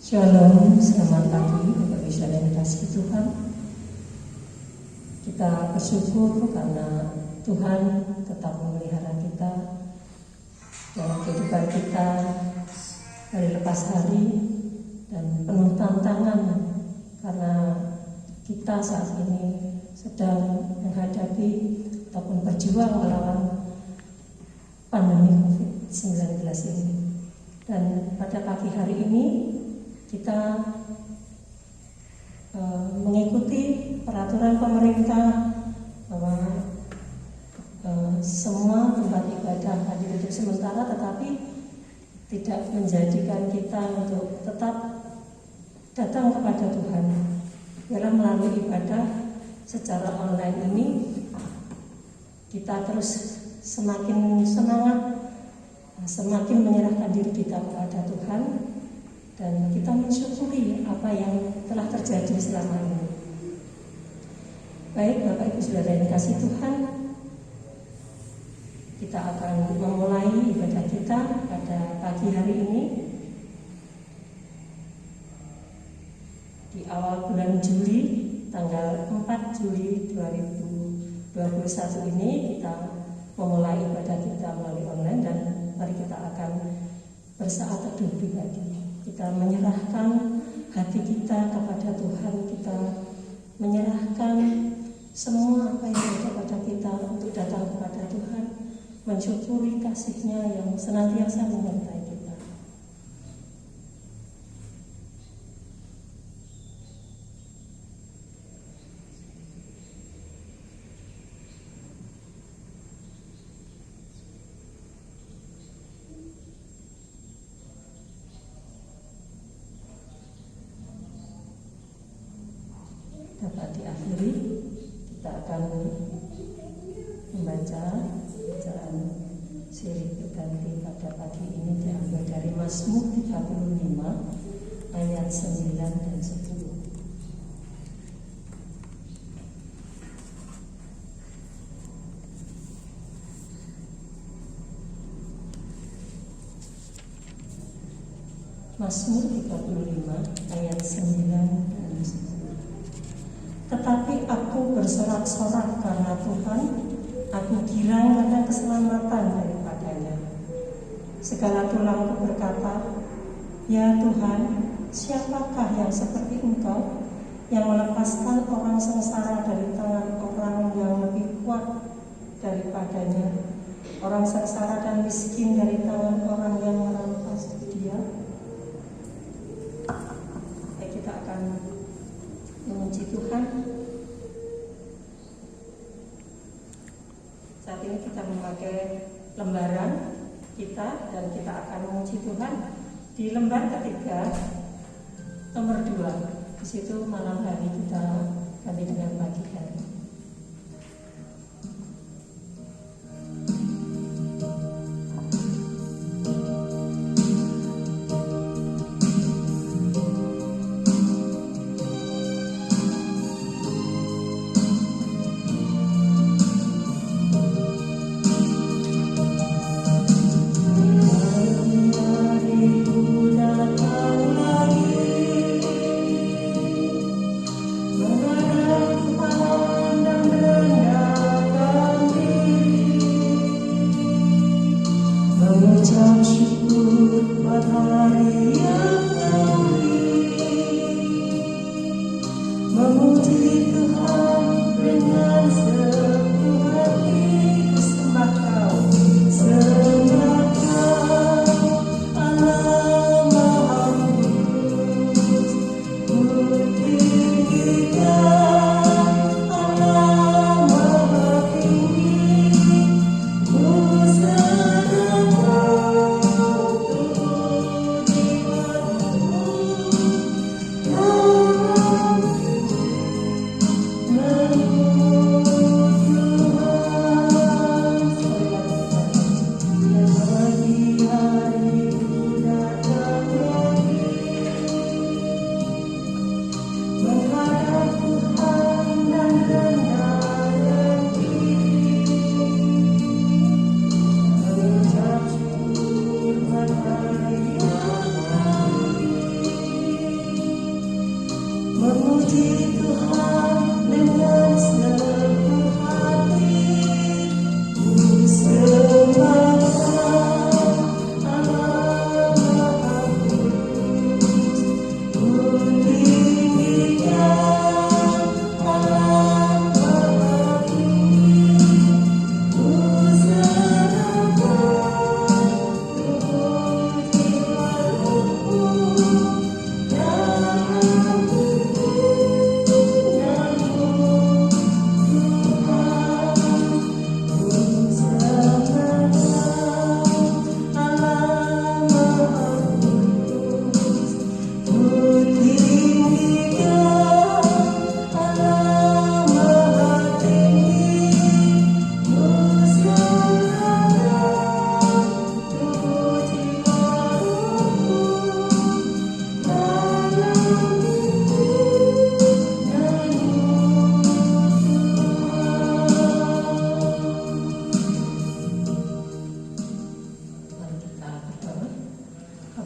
Shalom, selamat pagi Bapak Ibu Saudara yang dikasihi Tuhan. Kita bersyukur karena Tuhan tetap memelihara kita dalam kehidupan kita hari lepas hari, dan penuh tantangan karena kita saat ini sedang menghadapi ataupun berjuang melawan pandemi COVID-19 ini. Dan pada pagi hari ini kita mengikuti peraturan pemerintah bahwa semua tempat ibadah akan ditutup sementara, tetapi tidak menjadikan kita untuk tetap datang kepada Tuhan. Dalam melalui ibadah secara online ini kita terus semakin semangat, semakin menyerahkan diri kita kepada Tuhan, dan kita mensyukuri apa yang telah terjadi selama ini. Baik Bapak Ibu Saudara yang dikasihi Tuhan, kita akan memulai ibadah kita pada pagi hari ini. Di awal bulan Juli, tanggal 4 Juli 2021 ini kita memulai ibadah kita melalui online, dan mari kita akan bersaat teduh pribadi. Kita menyerahkan hati kita kepada Tuhan, kita menyerahkan semua apa yang ada pada kita untuk datang kepada Tuhan, mensyukuri kasih-Nya yang senantiasa menyertai kita. Dapat diakhiri, kita akan membaca bacaan sirih berganti pada pagi ini, diambil dari Mazmur 35 ayat 9 dan 10. Mazmur 35 ayat 9 dan 10. Tetapi aku bersorak-sorak karena Tuhan, aku girang karena keselamatan daripadanya. Segala tulangku berkata, ya Tuhan, siapakah yang seperti Engkau, yang melepaskan orang sengsara dari tangan orang yang lebih kuat daripadanya, orang sengsara dan miskin dari tangan orang yang merampas dia. Kita akan memuji Tuhan. Saat ini kita memakai lembaran kita, dan kita akan memuji Tuhan di lembar ketiga nomor 2. Di situ malam hari kita ganti dengan pagi hari.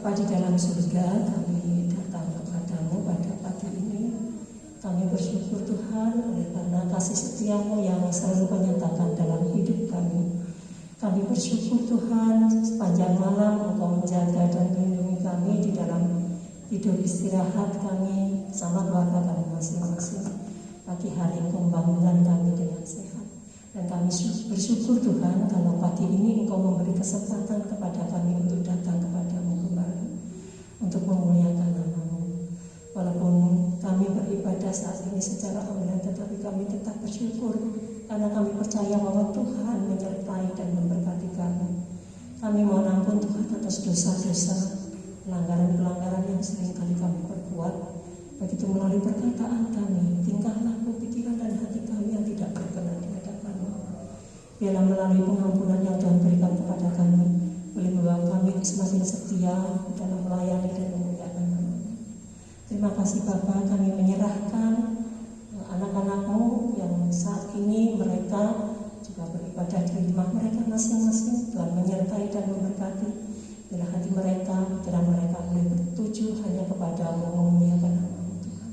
Bapa di dalam surga, kami datang kepadamu pada pagi ini. Kami bersyukur Tuhan oleh karena kasih setiamu yang selalu menyatakan dalam hidup kami. Kami bersyukur Tuhan sepanjang malam Engkau menjaga dan melindungi kami di dalam tidur istirahat kami sama keluarga kami masing-masing. Pagi hari Engkau membangunkan kami dengan sehat. Dan kami bersyukur Tuhan kalau pagi ini Engkau memberi kesempatan kepada kami untuk datang kepadamu kembali, untuk memuliakan nama-Mu. Walaupun kami beribadah saat ini secara online, tetapi kami tetap bersyukur karena kami percaya bahwa Tuhan menyertai dan memberkati kami. Kami mohon ampun Tuhan atas dosa-dosa, pelanggaran-pelanggaran yang sering kali kami perbuat, baik itu melalui perkataan kami, tingkah laku, pikiran dan hati kami yang tidak berkenan di hadapan-Mu. Biarlah melalui pengampunan yang Tuhan berikan kepada kami, boleh membawa kami semakin setia dalam melayani dan memuliakan nama-Mu. Terima kasih Bapa, kami menyerahkan anak-anak-Mu yang saat ini mereka juga beribadah di rumah mereka masing-masing. Tuhan menyertai dan memberkati. Bila hati mereka, pikiran mereka boleh bertuju hanya kepada-Mu, memuliakan nama-Mu Tuhan.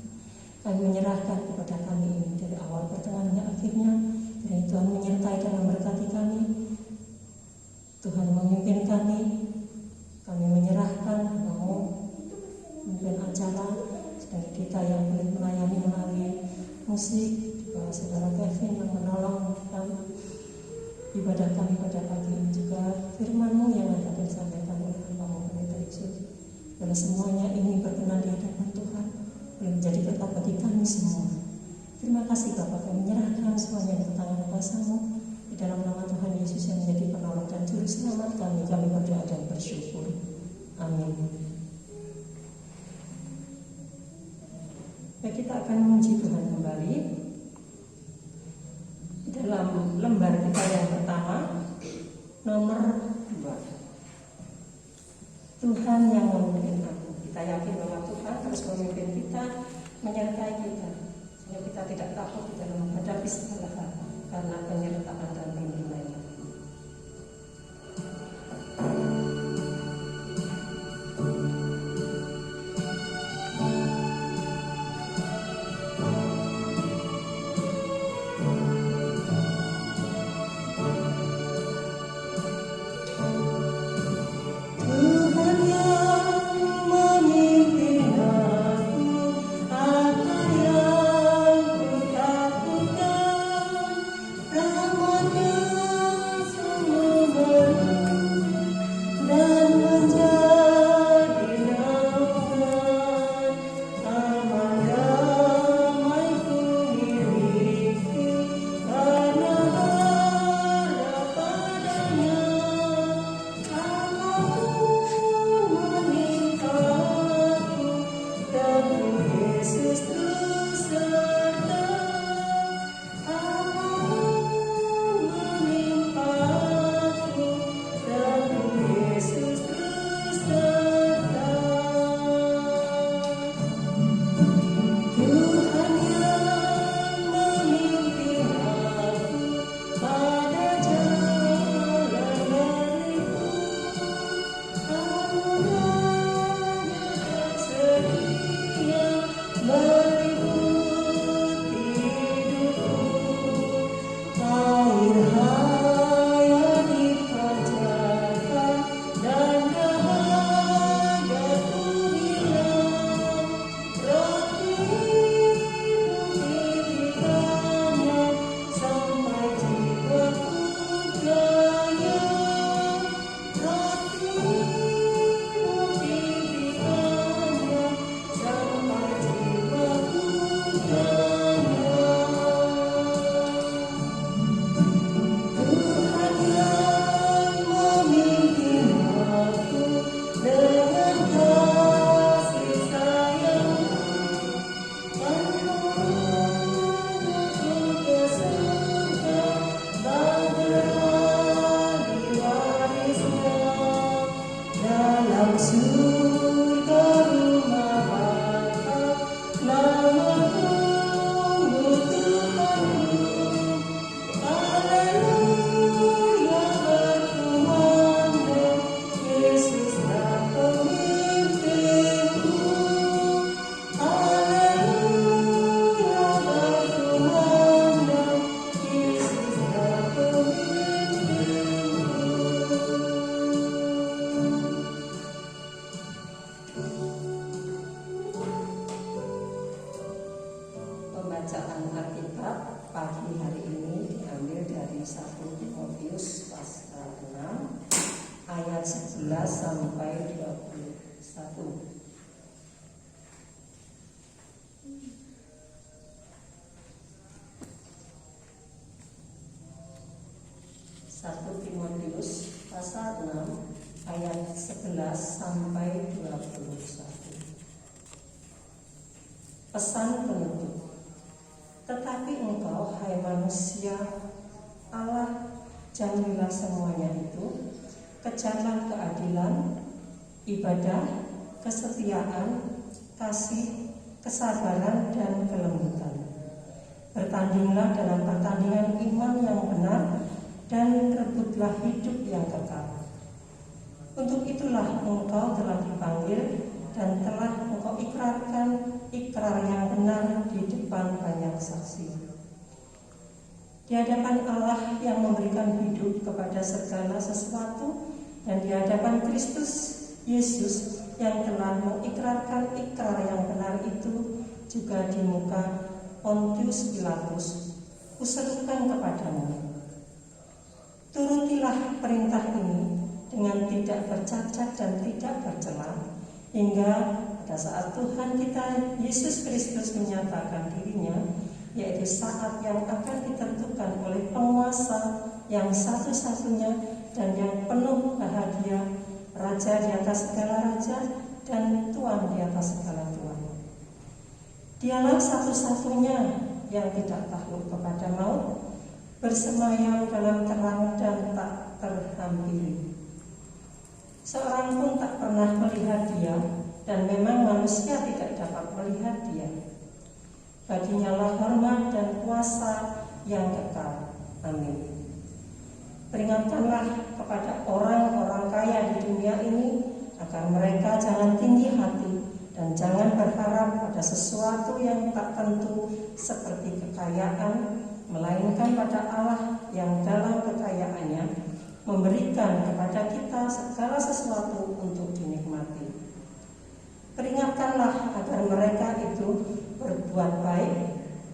Kami menyerahkan kepada kami ini dari awal pertengahan hingga akhirnya. Dan Tuhan menyertai dan memberkati kami. Tuhan memimpin kami. Kami menyerahkan mau memimpin acara sebagai kita yang boleh melayani melalui musik, juga saudara Kevin yang menolong kami ibadah kami pada pagi ini, juga firman-Mu yang akan disampaikan oleh hamba-Mu Pendeta Yesus. Bila semuanya ini berkenan di hadapan Tuhan, boleh menjadi berkat bagi kami semua. Terima kasih Bapa, kami menyerahkan semuanya di tangan kuasa-Mu. Di dalam nama Tuhan Yesus yang menjadi penolong dan juru selamat kami berdoa dan bersyukur. Amin. Baik, kita akan memuji Tuhan kembali di dalam lembar kita yang pertama, nomor 2. Tuhan yang memimpin aku. Kita yakin bahwa Tuhan terus memimpin kita, menyertai kita, sehingga kita tidak takut di dalam menghadapi segala hal karena penyertaan dan bimbingan. Yesus tak pemimpin. ayat 11 sampai 21. 1 Timotius pasal 6 ayat 11 sampai 21. Pesan penutup. Tetapi engkau, hai manusia, Allah jauhilah semuanya itu, kejarlah keadilan, ibadah, kesetiaan, kasih, kesabaran, dan kelembutan. Bertandinglah dalam pertandingan iman yang benar, dan rebutlah hidup yang kekal. Untuk itulah engkau telah dipanggil dan telah engkau ikrarkan ikrar yang benar di depan banyak saksi. Di hadapan Allah yang memberikan hidup kepada segala sesuatu, dan di hadapan Kristus Yesus yang telah mengikrarkan ikrar yang benar itu, juga di muka Pontius Pilatus, kuserukan kepadamu, turutilah perintah ini dengan tidak bercacat dan tidak bercela, hingga pada saat Tuhan kita Yesus Kristus menyatakan dirinya, yaitu saat yang akan ditentukan oleh penguasa yang satu-satunya dan yang penuh bahagia, Raja di atas segala raja dan Tuan di atas segala tuan. Dialah satu-satunya yang tidak takluk kepada maut, bersemayam dalam terang dan tak terhampiri. Seorang pun tak pernah melihat dia, dan memang manusia tidak dapat melihat dia. Baginya lah hormat dan kuasa yang kekal. Amin. Peringatkanlah kepada orang-orang kaya di dunia ini agar mereka jangan tinggi hati dan jangan berharap pada sesuatu yang tak tentu seperti kekayaan, melainkan pada Allah yang dalam kekayaannya memberikan kepada kita segala sesuatu untuk dinikmati. Peringatkanlah agar mereka itu berbuat baik,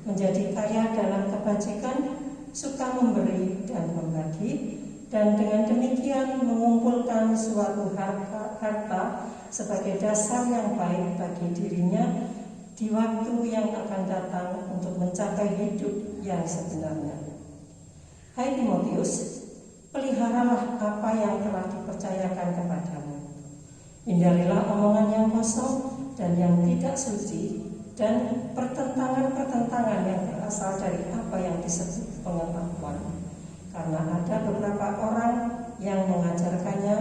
menjadi kaya dalam kebajikan, suka memberi dan membagi, dan dengan demikian mengumpulkan suatu harta sebagai dasar yang baik bagi dirinya di waktu yang akan datang untuk mencapai hidup yang sebenarnya. Hai Timotius, peliharalah apa yang telah dipercayakan kepadamu. Hindarilah omongan yang kosong dan yang tidak suci, dan pertentangan-pertentangan yang berasal dari apa yang disebut pengetahuan, karena ada beberapa orang yang mengajarkannya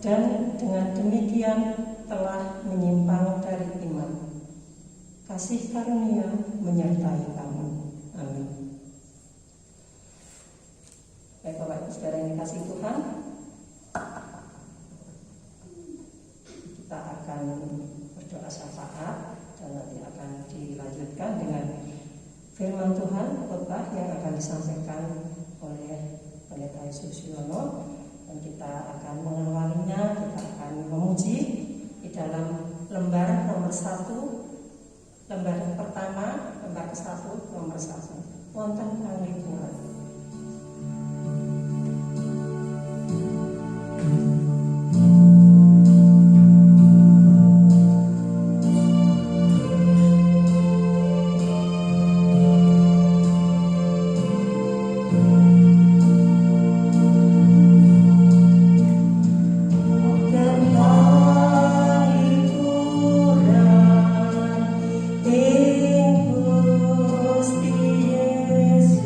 dan dengan demikian telah menyimpang dari iman. Kasih karunia menyertai kamu. Amin. Baik Bapak Ibu Saudara yang dikasihi Tuhan, kita akan berdoa syafaat dan nanti akan dilanjutkan dengan firman Tuhan, khotbah yang akan disampaikan oleh Pendeta Yesus Yono, dan kita akan mengawalinya. Kita akan memuji di dalam lembar nomor 1, lembar pertama, lembar ke-1, nomor 1. Wonten panglipura. Gusti Yesus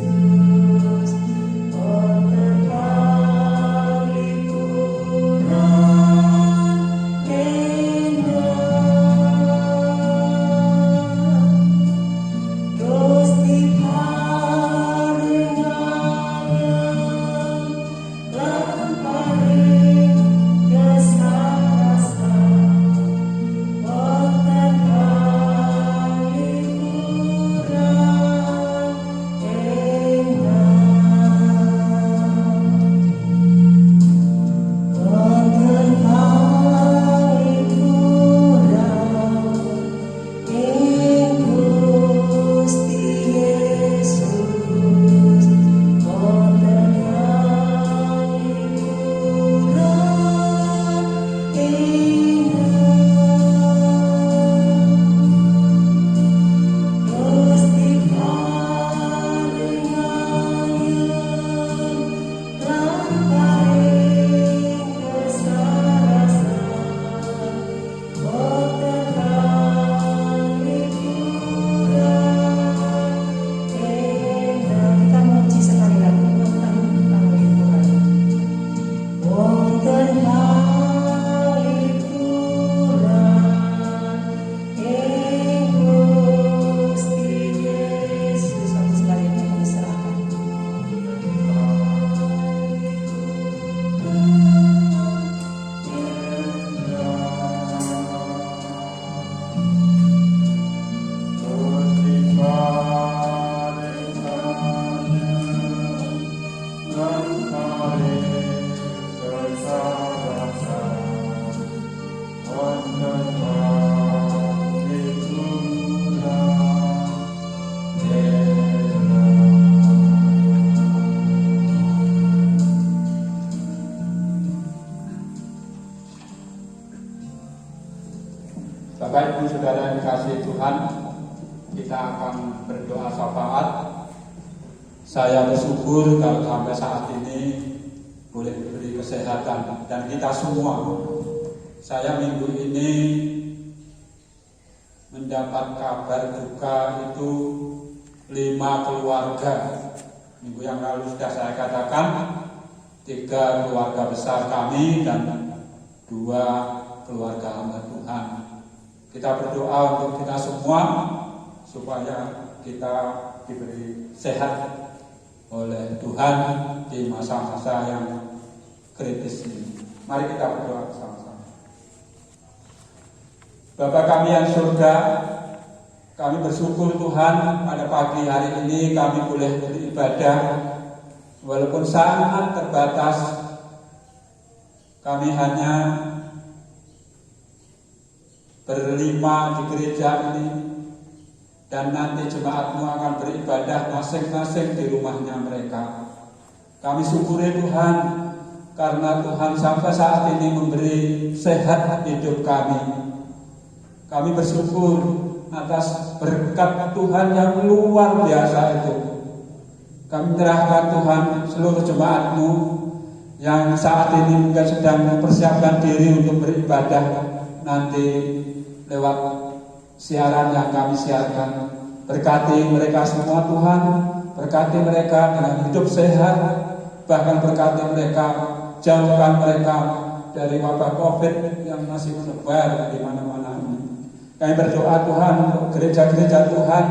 Bapak Ibu Saudara yang dikasihi Tuhan, kita akan berdoa syafaat. Saya bersyukur kalau sampai saat ini boleh diberi kesehatan dan kita semua. Saya minggu ini mendapat kabar duka itu 5 keluarga. Minggu yang lalu sudah saya katakan 3 keluarga besar kami dan 2 keluarga hamba Tuhan. Kita berdoa untuk kita semua supaya kita diberi sehat oleh Tuhan di masa-masa yang kritis ini. Mari kita berdoa bersama-sama. Bapa kami yang surga, kami bersyukur Tuhan pada pagi hari ini kami boleh beribadah walaupun sangat terbatas. Kami hanya berlima di gereja ini, dan nanti jemaatmu akan beribadah masing-masing di rumahnya mereka. Kami syukuri Tuhan karena Tuhan sampai saat ini memberi sehat hidup kami. Kami bersyukur atas berkat Tuhan yang luar biasa itu. Kami menyerahkan Tuhan seluruh jemaatmu yang saat ini mungkin sedang mempersiapkan diri untuk beribadah nanti lewat siaran yang kami siarkan. Berkati mereka semua Tuhan, berkati mereka dengan hidup sehat, bahkan berkati mereka, jauhkan mereka dari wabah COVID yang masih menebar di mana-mana ini. Kami berdoa Tuhan untuk gereja-gereja Tuhan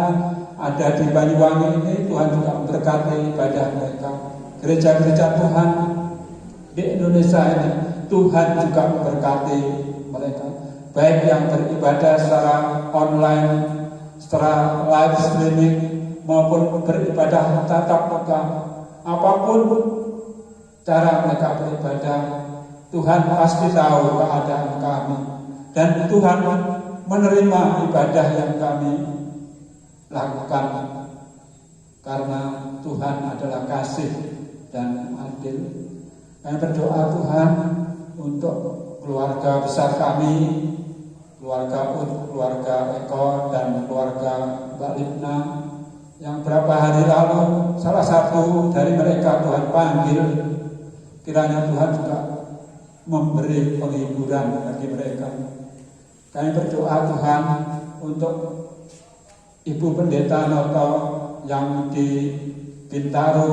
ada di Banyuwangi ini, Tuhan juga memberkati ibadah mereka. Gereja-gereja Tuhan di Indonesia ini, Tuhan juga memberkati mereka, baik yang beribadah secara online, secara live streaming, maupun beribadah tatap muka. Apapun cara mereka beribadah, Tuhan pasti tahu keadaan kami, dan Tuhan menerima ibadah yang kami lakukan karena Tuhan adalah kasih dan adil. Kami berdoa Tuhan untuk keluarga besar kami, keluarga Ud, keluarga Eko, dan keluarga Mbak Lipna, yang berapa hari lalu salah satu dari mereka Tuhan panggil. Kiranya Tuhan juga memberi penghiburan bagi mereka. Kami berdoa Tuhan untuk Ibu Pendeta Noto yang di Bintaro,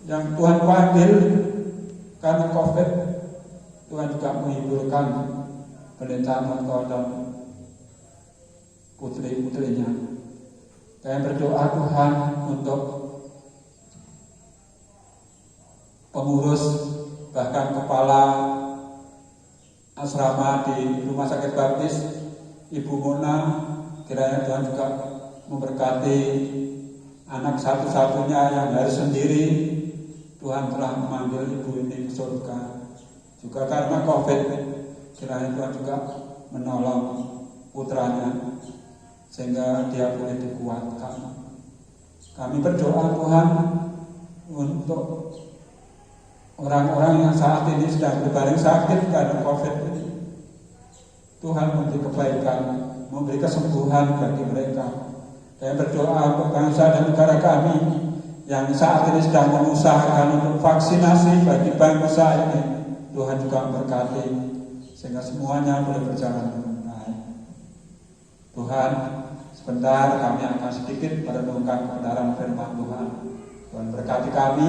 yang Tuhan panggil karena COVID. Tuhan juga menghiburkan Pendeta Noto dan putri-putrinya. Kami berdoa Tuhan untuk pengurus, bahkan kepala asrama di Rumah Sakit Baptis Ibu Mona. Kiranya Tuhan juga memberkati anak satu-satunya yang harus sendiri. Tuhan telah memanggil ibu ini ke surga. Juga karena COVID, kiranya Tuhan juga menolong putranya sehingga dia boleh dikuatkan. Kami berdoa Tuhan untuk orang-orang yang saat ini sedang berbaring sakit karena COVID ini. Tuhan memberi kebaikan, memberi kesembuhan bagi mereka. Kami berdoa untuk bangsa dan negara kami yang saat ini sedang mengusahakan untuk vaksinasi bagi bangsa ini. Tuhan juga memberkati sehingga semuanya boleh berjalan dengan baik. Tuhan, sebentar kami akan sedikit merenungkan kebenaran firman Tuhan. Tuhan berkati kami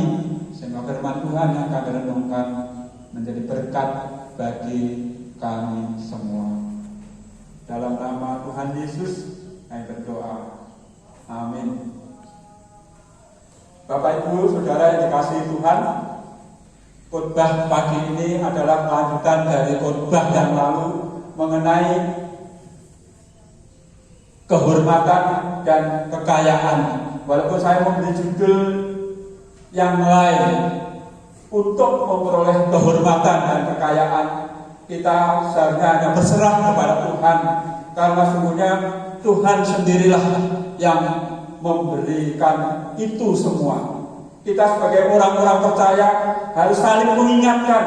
sehingga firman Tuhan yang kami renungkan menjadi berkat bagi kami semua. Dalam nama Tuhan Yesus kami berdoa. Amin. Bapak Ibu Saudara yang dikasihi Tuhan, khotbah pagi ini adalah kelanjutan dari khotbah yang lalu mengenai kehormatan dan kekayaan. Walaupun saya memberi judul yang lain, untuk memperoleh kehormatan dan kekayaan kita seharusnya hanya berserah kepada Tuhan, karena sungguhnya Tuhan sendirilah yang memberikan itu semua. Kita sebagai orang-orang percaya harus saling mengingatkan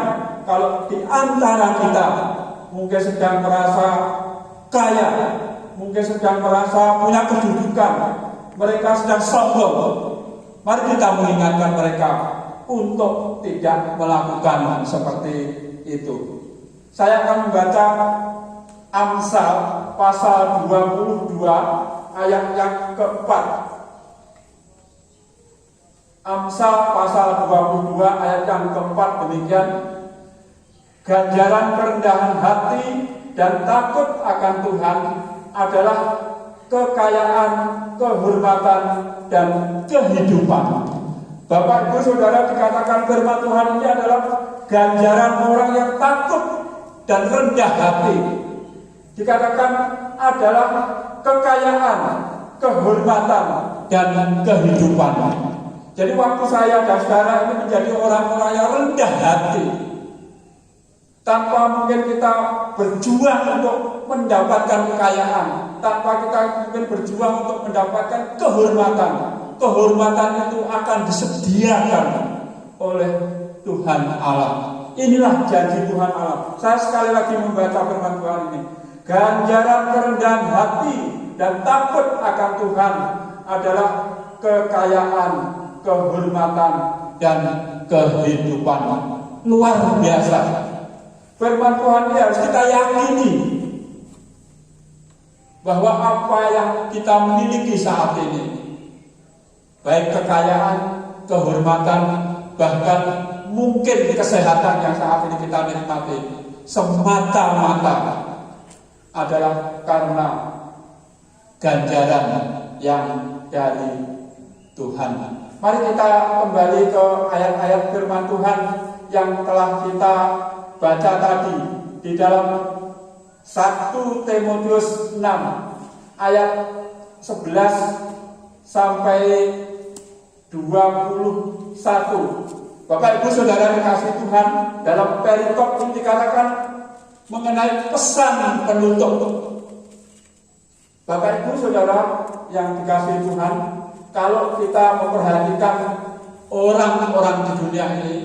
kalau di antara kita mungkin sedang merasa kaya, mungkin sedang merasa punya kedudukan, mereka sedang sombong. Mari kita mengingatkan mereka untuk tidak melakukan seperti itu. Saya akan membaca Amsal pasal 22 ayat yang keempat. Amsal pasal 22 ayat yang keempat demikian. Ganjaran kerendahan hati dan takut akan Tuhan adalah kekayaan, kehormatan, dan kehidupan. Bapak, Ibu, Saudara, dikatakan firman Tuhan ini adalah ganjaran orang yang takut dan rendah hati. Dikatakan adalah kekayaan, kehormatan, dan kehidupan. Jadi waktu saya dan saudara ini menjadi orang-orang yang rendah hati, tanpa mungkin kita berjuang untuk mendapatkan kekayaan, tanpa kita mungkin berjuang untuk mendapatkan kehormatan. Kehormatan itu akan disediakan oleh Tuhan Allah. Inilah janji Tuhan Allah. Saya sekali lagi membaca firman Tuhan ini. Ganjaran kerendahan hati dan takut akan Tuhan adalah kekayaan, kehormatan, dan kehidupan. Luar biasa. Firman Tuhan ini harus kita yakini bahwa apa yang kita miliki saat ini, baik kekayaan, kehormatan, bahkan mungkin kesehatan yang saat ini kita nikmati, semata-mata adalah karena ganjaran yang dari Tuhan. Mari kita kembali ke ayat-ayat firman Tuhan yang telah kita baca tadi di dalam 1 Timotius 6 ayat 11 sampai 21. Bapak, Ibu, Saudara dikasih Tuhan, dalam perikop ini dikatakan mengenai pesan penutup. Bapak, Ibu, Saudara yang dikasih Tuhan, kalau kita memperhatikan orang-orang di dunia ini,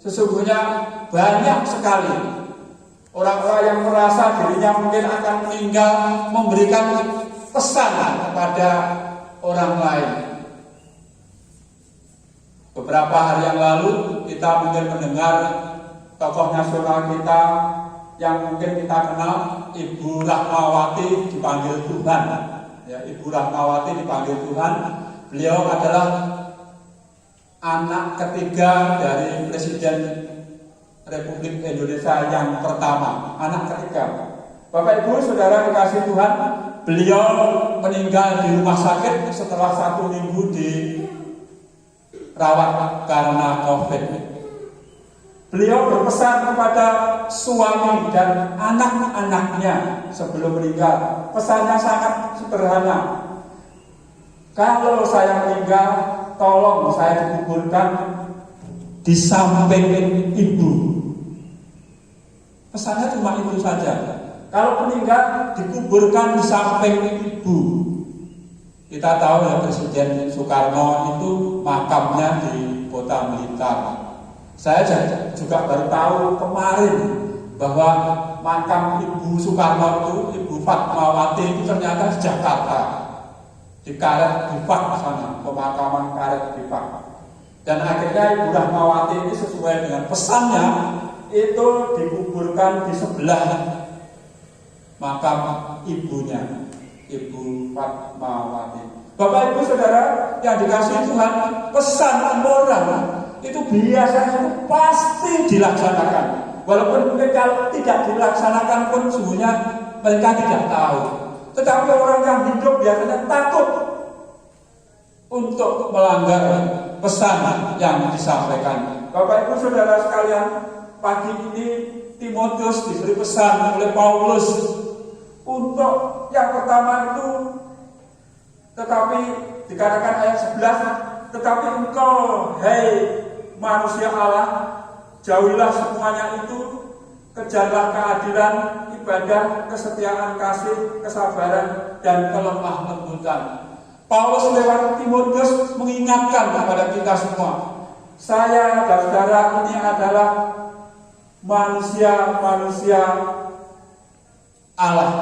sesungguhnya banyak sekali orang-orang yang merasa dirinya mungkin akan meninggal, memberikan pesan kepada orang lain. Beberapa hari yang lalu kita mungkin mendengar tokoh nasional kita yang mungkin kita kenal, Ibu Rahmawati dipanggil Tuhan. Ya, Ibu Rahmawati dipanggil Tuhan. Beliau adalah anak ketiga dari Presiden Republik Indonesia yang pertama, anak ketiga. Bapak, Ibu, Saudara dikasih Tuhan, beliau meninggal di rumah sakit setelah 1 minggu dirawat karena COVID. Beliau berpesan kepada suami dan anak-anaknya sebelum meninggal. Pesannya sangat sederhana. Kalau saya meninggal, tolong saya dikuburkan di samping ibu. Pesannya cuma itu saja. Kalau meninggal, dikuburkan di samping ibu. Kita tahu ya, Presiden Soekarno itu makamnya di Kota Blitar. Saya juga baru tahu kemarin bahwa makam Ibu Soekarno itu, Ibu Fatmawati itu ternyata di Jakarta, di Karet Bifak sana, pemakaman Karet Bifak. Dan akhirnya Ibu Rahmawati ini sesuai dengan pesannya itu dikuburkan di sebelah makam ibunya, Ibu Fatmawati. Bapak, Ibu, Saudara yang dikasihi Tuhan, pesan moral itu biasanya pasti dilaksanakan. Walaupun mungkin kalau tidak dilaksanakan pun sesungguhnya mereka tidak tahu. Tetapi orang yang hidup biasanya takut untuk melanggar pesan yang disampaikan. Bapak, Ibu, Saudara sekalian, pagi ini Timotius diberi pesan oleh Paulus untuk yang pertama itu, tetapi dikatakan ayat 11, tetapi engkau, hai manusia Allah, jauhilah semuanya itu, kejarlah keadilan, ibadah, kesetiaan, kasih, kesabaran, dan kelemah lembutan. Paulus lewat Timotius mengingatkan kepada kita semua, saya dan saudara ini adalah manusia-manusia Allah.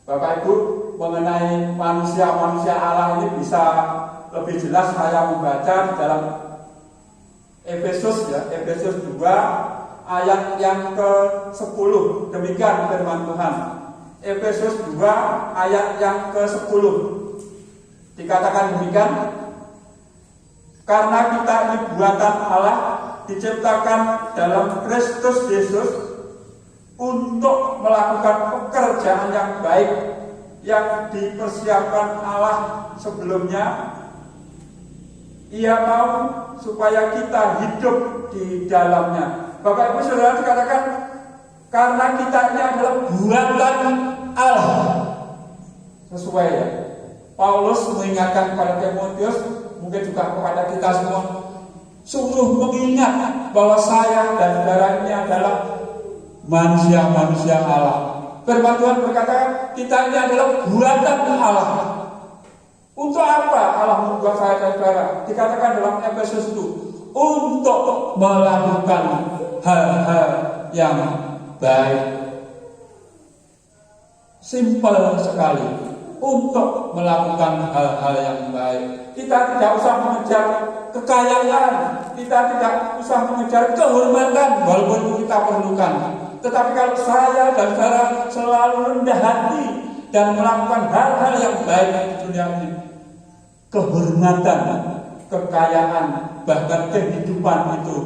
Bapak Ibu, mengenai manusia-manusia Allah ini bisa lebih jelas saya membaca di dalam Efesus 2 ayat yang ke-10. Demikian firman Tuhan. Efesus 2 ayat yang ke-10. Dikatakan demikian, karena kita ini buatan Allah, diciptakan dalam Kristus Yesus untuk melakukan pekerjaan yang baik yang dipersiapkan Allah sebelumnya. Ia mau supaya kita hidup di dalamnya. Bapak Ibu Saudara, dikatakan karena kita ini adalah buatan Allah. Sesuai ya. Paulus mengingatkan kepada Timotius, mungkin juga kepada kita semua, sungguh mengingat bahwa saya dan saudara ini adalah manusia-manusia Allah. Firman Tuhan berkata, kita ini adalah buatan Allah. Untuk apa Allah membuat saya dan saudara? Dikatakan dalam Efesus itu, untuk melakukan hal-hal yang baik. Simpel sekali. Untuk melakukan hal-hal yang baik. Kita tidak usah mengejar kekayaan, kita tidak usah mengejar kehormatan, walaupun kita perlukan. Tetapi kalau saya dan saudara selalu rendah hati dan melakukan hal-hal yang baik di dunia ini, kehormatan, kekayaan, bahkan kehidupan itu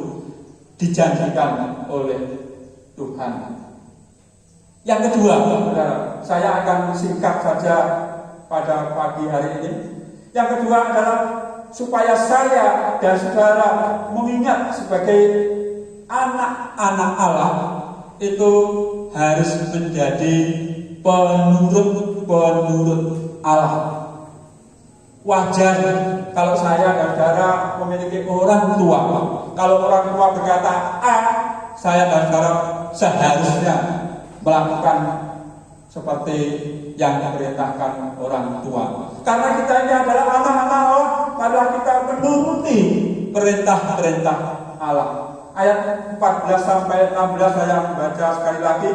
dijanjikan oleh Tuhan. Yang kedua, saudara, saya akan singkat saja pada pagi hari ini. Yang kedua adalah supaya saya dan saudara mengingat sebagai anak-anak Allah itu harus menjadi penurut Allah. Wajar kalau saya dan saudara memiliki orang tua. Kalau orang tua berkata A, saya dan saudara seharusnya melakukan seperti yang diperintahkan orang tua. Karena kita ini adalah anak-anak Allah, maka kita menuruti perintah-perintah Allah. Ayat 14 sampai 16 saya baca sekali lagi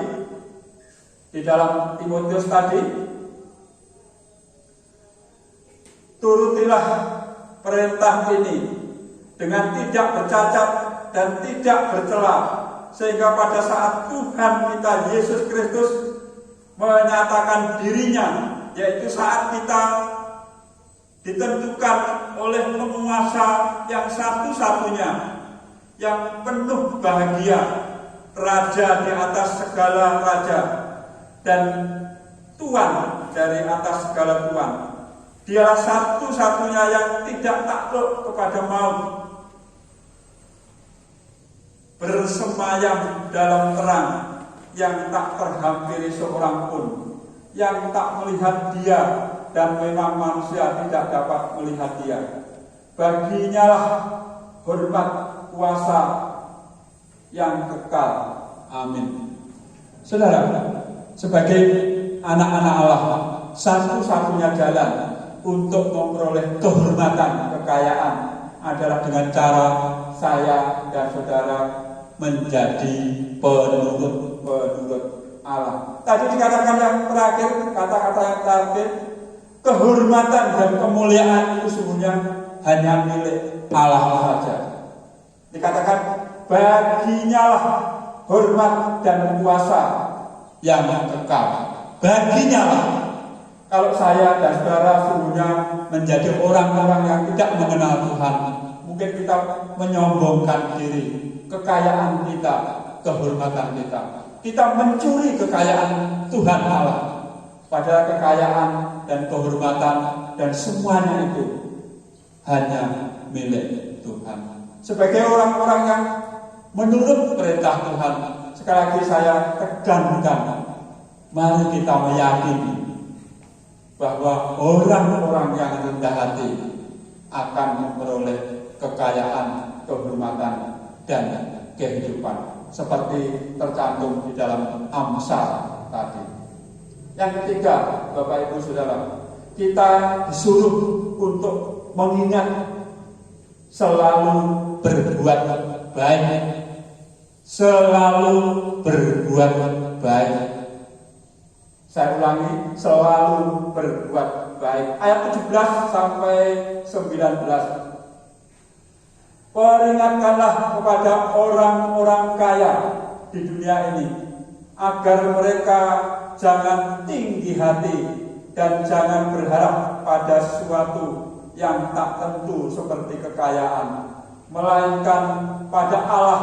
di dalam Timotius tadi. Turutilah perintah ini dengan tidak bercacat dan tidak bercela, sehingga pada saat Tuhan kita Yesus Kristus menyatakan dirinya, yaitu saat kita ditentukan oleh penguasa yang satu-satunya, yang penuh bahagia, raja di atas segala raja dan Tuhan dari atas segala Tuhan. Dialah satu-satunya yang tidak takluk kepada maut, bersemayam dalam terang yang tak terhampiri seorang pun, yang tak melihat dia, dan memang manusia tidak dapat melihat dia. Baginya lah hormat kuasa yang kekal. Amin. Saudara, sebagai anak-anak Allah, satu-satunya jalan untuk memperoleh kehormatan, kekayaan adalah dengan cara saya dan saudara menjadi penurut Allah. Tadi dikatakan yang terakhir, kata-kata yang terakhir, kehormatan dan kemuliaan itu sesungguhnya hanya milik Allah saja. Dikatakan baginya lah hormat dan kuasa yang kekal. Baginya lah. Kalau saya dan saudara sesungguhnya menjadi orang-orang yang tidak mengenal Tuhan, mungkin kita menyombongkan diri, kekayaan kita, kehormatan kita. Kita mencuri kekayaan Tuhan Allah. Padahal kekayaan dan kehormatan dan semuanya itu hanya milik Tuhan. Sebagai orang-orang yang menurut perintah Tuhan, sekali lagi saya tekankan, mari kita meyakini bahwa orang-orang yang rendah hati akan memperoleh kekayaan, kehormatan, dan kehidupan seperti tercantum di dalam Amsal tadi. Yang ketiga, Bapak Ibu Saudara, kita disuruh untuk mengingat selalu berbuat baik, selalu berbuat baik. Saya ulangi, selalu berbuat baik. Ayat 17 sampai 19. Peringatkanlah kepada orang-orang kaya di dunia ini agar mereka jangan tinggi hati dan jangan berharap pada sesuatu yang tak tentu seperti kekayaan, melainkan pada Allah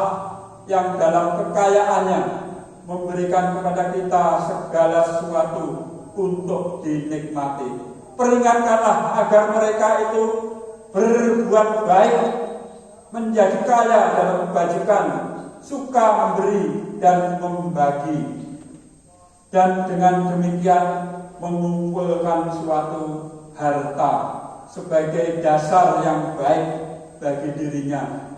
yang dalam kekayaannya memberikan kepada kita segala sesuatu untuk dinikmati. Peringatkanlah agar mereka itu berbuat baik, menjadi kaya dalam kebajikan, suka memberi dan membagi, dan dengan demikian mengumpulkan suatu harta sebagai dasar yang baik bagi dirinya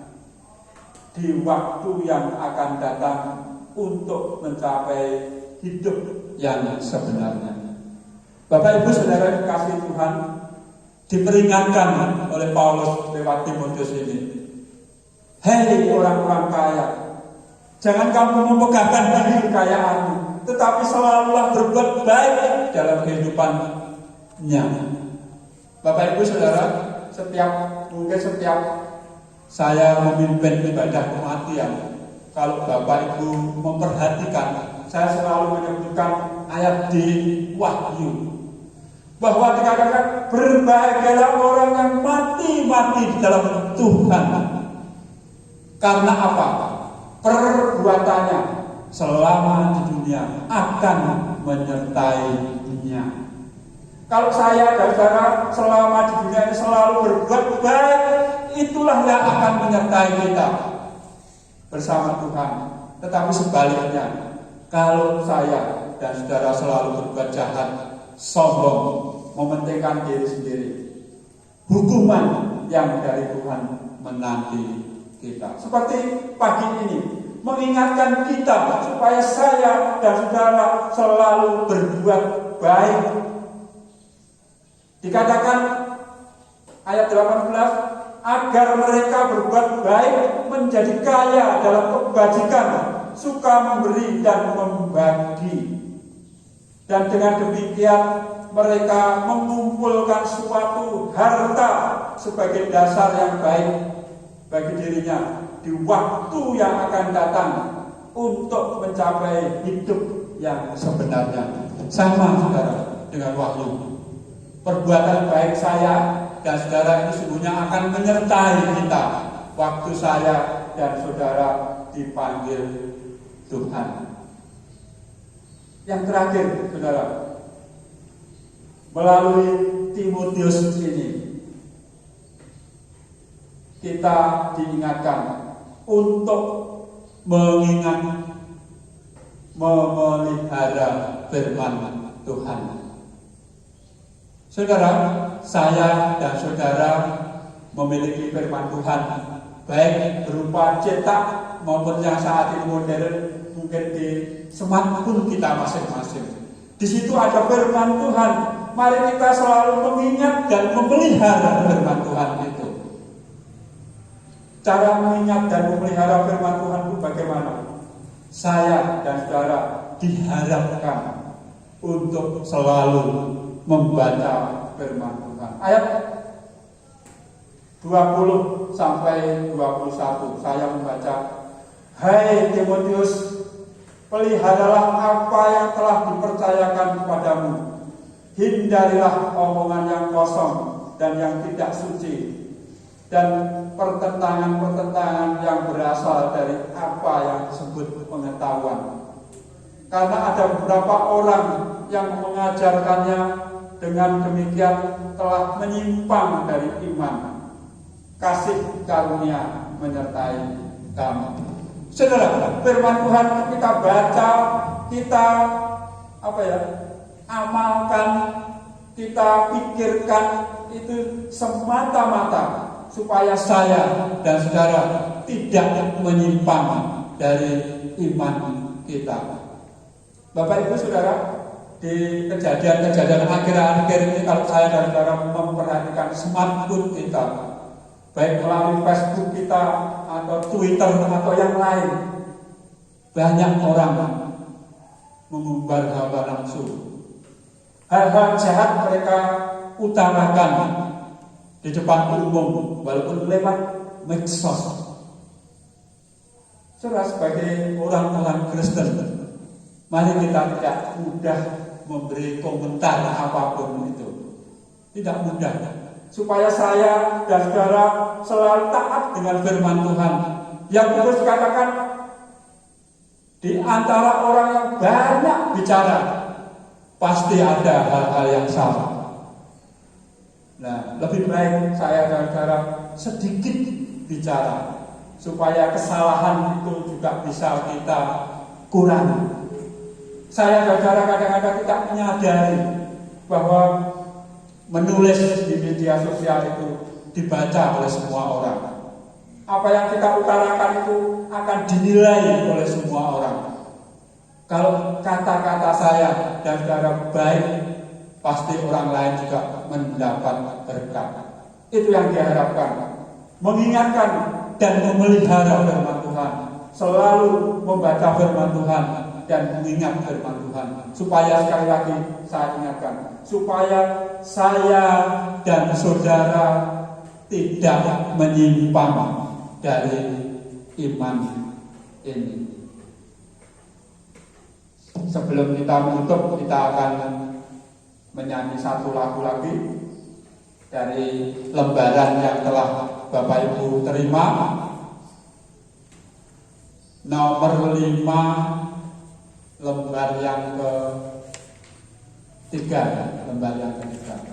di waktu yang akan datang untuk mencapai hidup yang sebenarnya. Bapak Ibu Saudara dikasihi Tuhan, diperingatkan oleh Paulus lewat Timotius ini. Hei orang-orang kaya, jangan kamu memegahkan diri kekayaanmu, tetapi selalulah berbuat baik dalam kehidupannya. Bapak Ibu Saudara, mungkin setiap saya memimpin ibadah kematian, kalau Bapak Ibu memperhatikan, saya selalu menyebutkan ayat di Wahyu bahwa dikatakan berbahagialah orang yang mati di dalam Tuhan. Karena apa? Perbuatannya selama di dunia akan menyertainya. Kalau saya dan saudara selama di dunia ini selalu berbuat baik, itulah yang akan menyertai kita bersama Tuhan. Tetapi sebaliknya, kalau saya dan saudara selalu berbuat jahat, sombong, mementingkan diri sendiri, hukuman yang dari Tuhan menanti kita. Seperti pagi ini mengingatkan kita supaya saya dan saudara selalu berbuat baik. Dikatakan ayat 18, agar mereka berbuat baik, menjadi kaya dalam kebajikan, suka memberi dan membagi. Dan dengan demikian mereka mengumpulkan suatu harta sebagai dasar yang baik bagi dirinya di waktu yang akan datang untuk mencapai hidup yang sebenarnya. Sama saudara dengan Wahyu. Perbuatan baik saya dan saudara itu sungguhnya akan menyertai kita waktu saya dan saudara dipanggil Tuhan. Yang terakhir, saudara, melalui Timotius ini kita diingatkan untuk memelihara firman Tuhan. Saudara, saya dan saudara memiliki firman Tuhan, baik berupa cetak maupun yang saat ini modern, mungkin di smartphone kita masing-masing. Di situ ada firman Tuhan. Mari kita selalu mengingat dan memelihara firman Tuhan itu. Cara mengingat dan memelihara firman Tuhan itu bagaimana? Saya dan saudara diharapkan untuk selalu membaca firman Tuhan. Ayat 20 sampai 21 saya membaca, hai Timotius, peliharalah apa yang telah dipercayakan kepadamu. Hindarilah omongan yang kosong dan yang tidak suci, dan pertentangan-pertentangan yang berasal dari apa yang disebut pengetahuan. Karena ada beberapa orang yang mengajarkannya, dengan demikian telah menyimpang dari iman. Kasih karunia menyertai kamu. Saudara, firman Tuhan kita baca, kita amalkan, kita pikirkan itu semata-mata supaya saya dan saudara tidak menyimpang dari iman kita. Bapak Ibu Saudara, di kejadian-kejadian akhir-akhir ini kalau saya dan saudara memperhatikan smartphone kita, baik melalui Facebook kita atau Twitter atau yang lain, banyak orang mengumbar hawa nafsu, Hal-hal jahat mereka utarakan di depan umum, walaupun lewat medsos. Saudara, sebagai orang-orang Kristen, mari kita tidak mudah memberi komentar apapun itu. Tidak mudah. Supaya saya dan saudara selalu taat dengan firman Tuhan. Yang Paulus katakan, di antara orang yang banyak bicara, pasti ada hal-hal yang salah. Nah, lebih baik saya dan saudara sedikit bicara, supaya kesalahan itu juga bisa kita kurangi. Saya dan saudara kadang-kadang tidak menyadari bahwa menulis di media sosial itu dibaca oleh semua orang. Apa yang kita utarakan itu akan dinilai oleh semua orang. Kalau kata-kata saya dan saudara baik, pasti orang lain juga mendapat berkat. Itu yang diharapkan. Mengingatkan dan memelihara firman Tuhan. Selalu membaca firman Tuhan dan mengingat firman Tuhan. Supaya sekali lagi saya ingatkan, supaya saya dan saudara tidak menyimpang dari iman ini. Sebelum kita menutup, kita akan menyanyi satu lagu lagi dari lembaran yang telah Bapak Ibu terima, nomor 5, lembar yang ketiga, lembar yang ketiga.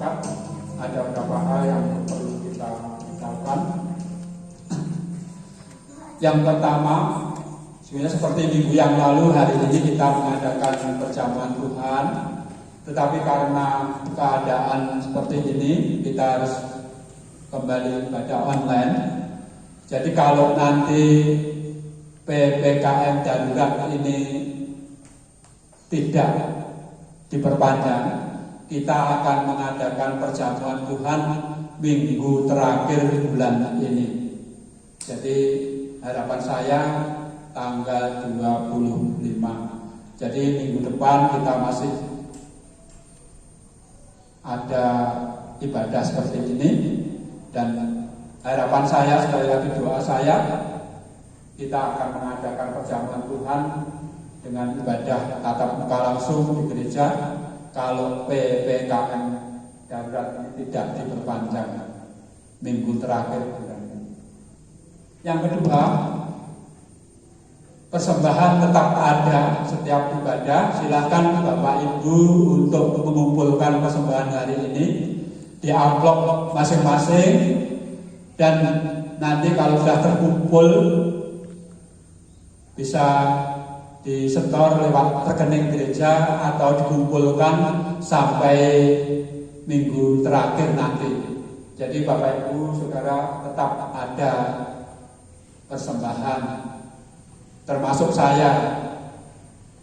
masyarakat. Ada beberapa hal yang perlu kita lakukan. Yang pertama, sebenarnya seperti minggu yang lalu, hari ini kita mengadakan perjamuan Tuhan. Tetapi karena keadaan seperti ini, kita harus kembali pada online. Jadi kalau nanti PPKM darurat ini tidak diperpanjang, kita akan mengadakan perjamuan Tuhan minggu terakhir bulan ini. Jadi harapan saya tanggal 25. Jadi minggu depan kita masih ada ibadah seperti ini, dan harapan saya, sekali lagi doa saya, kita akan mengadakan perjamuan Tuhan dengan ibadah tatap muka langsung di gereja kalau PPKM darurat ini tidak diperpanjang minggu terakhir bulan ini. Yang kedua, persembahan tetap ada setiap ibadah. Silahkan Bapak Ibu untuk mengumpulkan persembahan hari ini di amplop masing-masing, dan nanti kalau sudah terkumpul bisa disetor lewat rekening gereja atau dikumpulkan sampai minggu terakhir nanti. Jadi Bapak Ibu Saudara tetap ada persembahan, termasuk saya.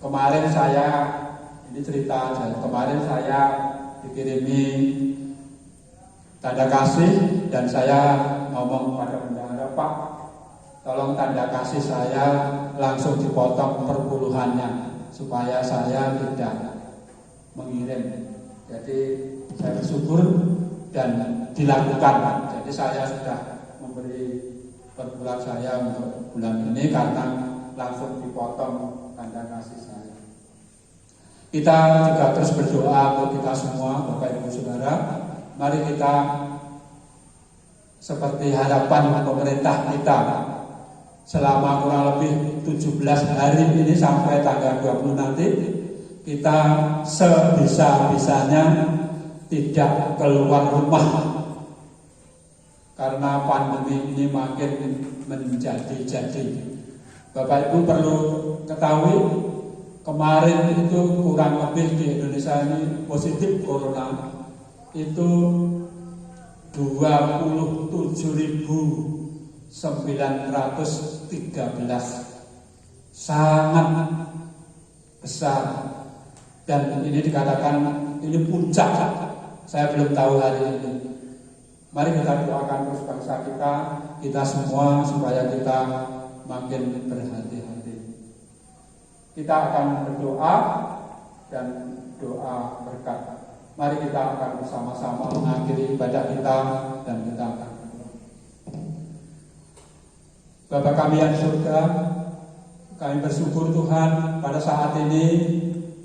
Kemarin saya, ini cerita, kemarin saya dikirimi tanda kasih, dan saya ngomong pada bendahara, Pak, tolong tanda kasih saya langsung dipotong perpuluhannya supaya saya tidak mengirim. Jadi saya bersyukur dan dilakukan. Jadi saya sudah memberi perpuluhan saya untuk bulan ini karena langsung dipotong tanda kasih saya. Kita juga terus berdoa untuk kita semua, Bapak Ibu Saudara. Mari kita seperti harapan pemerintah kita selama kurang lebih 17 hari ini sampai tanggal 20 nanti, kita sebisa-bisanya tidak keluar rumah karena pandemi ini makin menjadi-jadi. Bapak Ibu perlu ketahui, kemarin itu kurang lebih di Indonesia ini positif corona itu 27.913, sangat besar, dan ini dikatakan ini puncak. Saya belum tahu hari ini. Mari kita doakan terus bangsa kita semua supaya kita makin berhati-hati. Kita akan berdoa dan doa berkat. Mari kita akan bersama-sama mengakhiri ibadah kita, dan kita akan berdoa. Bapa kami yang di surga, kami bersyukur Tuhan pada saat ini,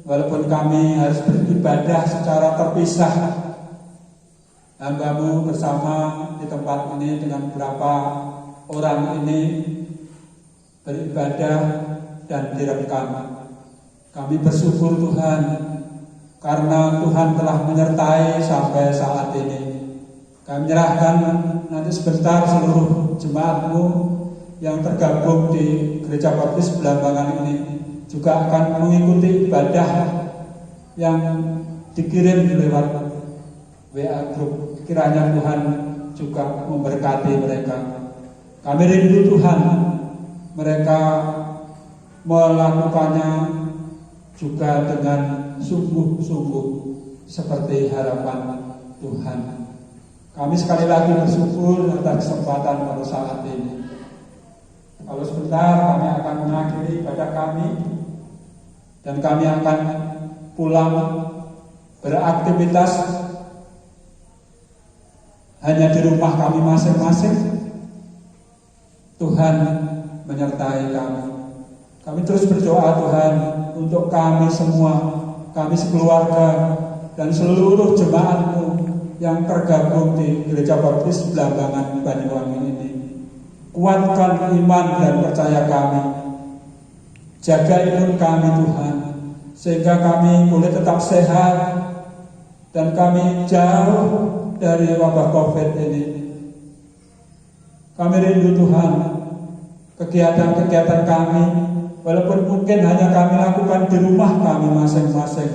walaupun kami harus beribadah secara terpisah, hamba-Mu bersama di tempat ini dengan beberapa orang ini beribadah dan direkam. Kami bersyukur Tuhan karena Tuhan telah menyertai sampai saat ini. Kami menyerahkan nanti sebentar seluruh jemaat-Mu yang tergabung di Gereja Baptis Belambangan ini juga akan mengikuti ibadah yang dikirim lewat WA Group. Kiranya Tuhan juga memberkati mereka. Kami rindu Tuhan mereka melakukannya juga dengan sungguh-sungguh seperti harapan Tuhan. Kami sekali lagi bersyukur atas kesempatan pada saat ini. Kalau sebentar kami akan mengakhiri ibadah kami, dan kami akan pulang beraktivitas hanya di rumah kami masing-masing. Tuhan menyertai kami. Kami terus berdoa Tuhan untuk kami semua, kami sekeluarga, dan seluruh jemaat-Mu yang tergabung di Gereja Baptis Belambangan Banyuwangi ini. Kuatkan iman dan percaya kami. Jaga imun kami Tuhan, sehingga kami boleh tetap sehat dan kami jauh dari wabah COVID ini. Kami rindu Tuhan, kegiatan-kegiatan kami, walaupun mungkin hanya kami lakukan di rumah kami masing-masing,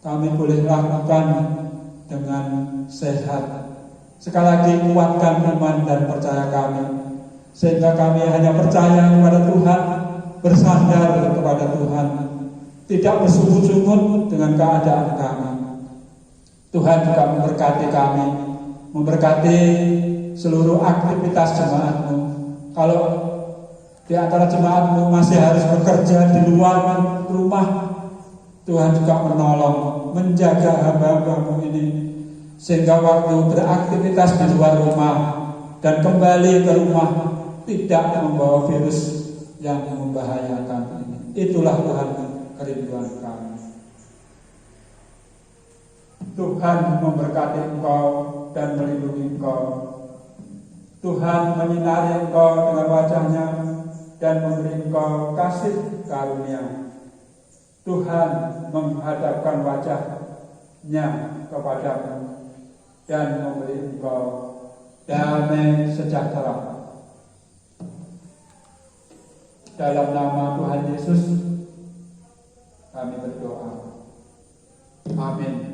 kami boleh lakukan dengan sehat. Sekali lagi kuatkan iman dan percaya kami, sehingga kami hanya percaya kepada Tuhan, bersandar kepada Tuhan, tidak bersungut-sungut dengan keadaan kami. Tuhan juga memberkati kami, memberkati seluruh aktivitas jemaatmu. Kalau di antara jemaatmu masih harus bekerja di luar rumah, Tuhan juga menolong, menjaga hamba-hambamu ini, sehingga waktu beraktivitas di luar rumah dan kembali ke rumah tidak membawa virus yang membahayakan ini. Itulah Tuhan kerinduan kami. Tuhan memberkati engkau dan melindungi engkau. Tuhan menyinari engkau dengan wajah-Nya dan memberi engkau kasih karunia. Tuhan menghadapkan wajah-Nya kepadamu dan memberi engkau damai sejahtera. Dalam nama Tuhan Yesus kami berdoa. Amin.